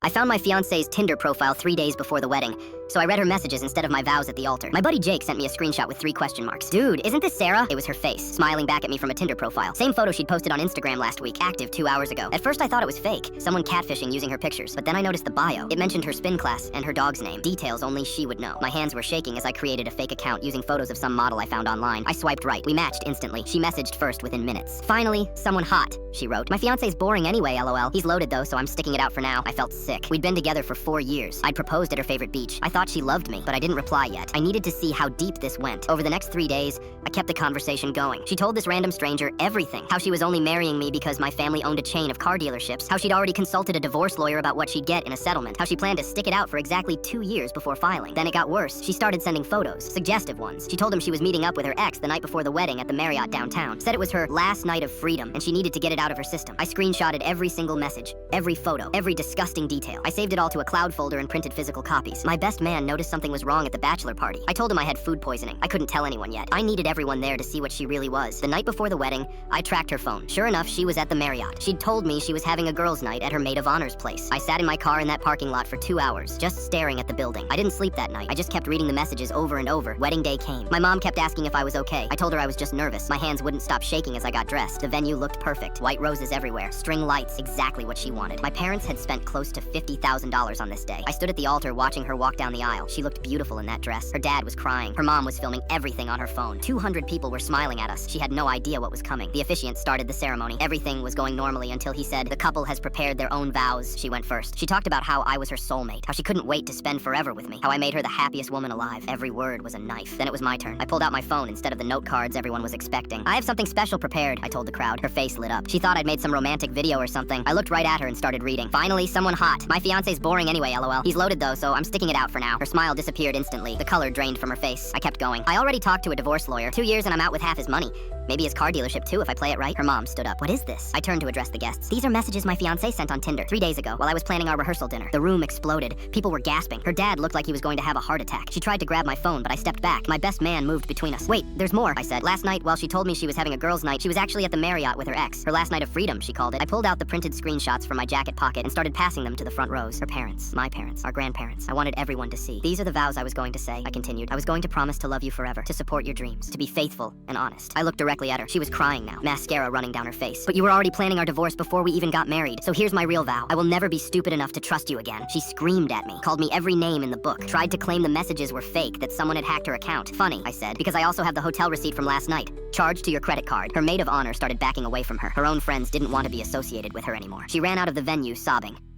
I found my fiance's Tinder profile 3 days before the wedding, so I read her messages instead of my vows at the altar. My buddy Jake sent me a screenshot with 3 question marks. Dude, isn't this Sarah? It was her face, smiling back at me from a Tinder profile. Same photo she'd posted on Instagram last week, active 2 hours ago. At first I thought it was fake, someone catfishing using her pictures, but then I noticed the bio. It mentioned her spin class and her dog's name, details only she would know. My hands were shaking as I created a fake account using photos of some model I found online. I swiped right. We matched instantly. She messaged first within minutes. Finally, someone hot, she wrote. My fiance's boring anyway, lol. He's loaded though, so I'm sticking it out for now. I felt sick. We'd been together for 4 years. I'd proposed at her favorite beach. I thought she loved me, but I didn't reply yet. I needed to see how deep this went. Over the next 3 days, I kept the conversation going. She told this random stranger everything. How she was only marrying me because my family owned a chain of car dealerships. How she'd already consulted a divorce lawyer about what she'd get in a settlement. How she planned to stick it out for exactly 2 years before filing. Then it got worse. She started sending photos, suggestive ones. She told him she was meeting up with her ex the night before the wedding at the Marriott downtown. Said it was her last night of freedom and she needed to get it out of her system. I screenshotted every single message, every photo, every disgusting detail. I saved it all to a cloud folder and printed physical copies. My best man noticed something was wrong at the bachelor party. I told him I had food poisoning. I couldn't tell anyone yet. I needed everyone there to see what she really was. The night before the wedding, I tracked her phone. Sure enough, she was at the Marriott. She'd told me she was having a girls' night at her maid of honor's place. I sat in my car in that parking lot for 2 hours, just staring at the building. I didn't sleep that night. I just kept reading the messages over and over. Wedding day came. My mom kept asking if I was okay. I told her I was just nervous. My hands wouldn't stop shaking as I got dressed. The venue looked perfect. White roses everywhere. String lights, exactly what she wanted. My parents had spent close to $50,000 on this day. I stood at the altar watching her walk down the aisle. She looked beautiful in that dress. Her dad was crying. Her mom was filming everything on her phone. 200 people were smiling at us. She had no idea what was coming. The officiant started the ceremony. Everything was going normally until he said, "The couple has prepared their own vows." She went first. She talked about how I was her soulmate, how she couldn't wait to spend forever with me, how I made her the happiest woman alive. Every word was a knife. Then it was my turn. I pulled out my phone instead of the note cards everyone was expecting. "I have something special prepared," I told the crowd. Her face lit up. She thought I'd made some romantic video or something. I looked right at her and started reading. Finally, someone hot. My fiance's boring anyway, lol. He's loaded though, so I'm sticking it out for now. Her smile disappeared instantly. The color drained from her face. I kept going. I already talked to a divorce lawyer. 2 years and I'm out with half his money. Maybe his car dealership too if I play it right. Her mom stood up. "What is this?" I turned to address the guests. "These are messages my fiancé sent on Tinder 3 days ago while I was planning our rehearsal dinner." The room exploded. People were gasping. Her dad looked like he was going to have a heart attack. She tried to grab my phone, but I stepped back. My best man moved between us. "Wait, there's more," I said. "Last night, while she told me she was having a girls' night, she was actually at the Marriott with her ex. Her last night of freedom, she called it." I pulled out the printed screenshots from my jacket pocket and started passing them to the front rows. Her parents, my parents, our grandparents. I wanted everyone to see. "These are the vows I was going to say," I continued. "I was going to promise to love you forever, to support your dreams, to be faithful and honest." I looked directly at her. She was crying now, mascara running down her face. "But you were already planning our divorce before we even got married. So here's my real vow. I will never be stupid enough to trust you again." She screamed at me, called me every name in the book, tried to claim the messages were fake, that someone had hacked her account. "Funny," I said, "because I also have the hotel receipt from last night. Charged to your credit card." Her maid of honor started backing away from her. Her own friends didn't want to be associated with her anymore. She ran out of the venue sobbing.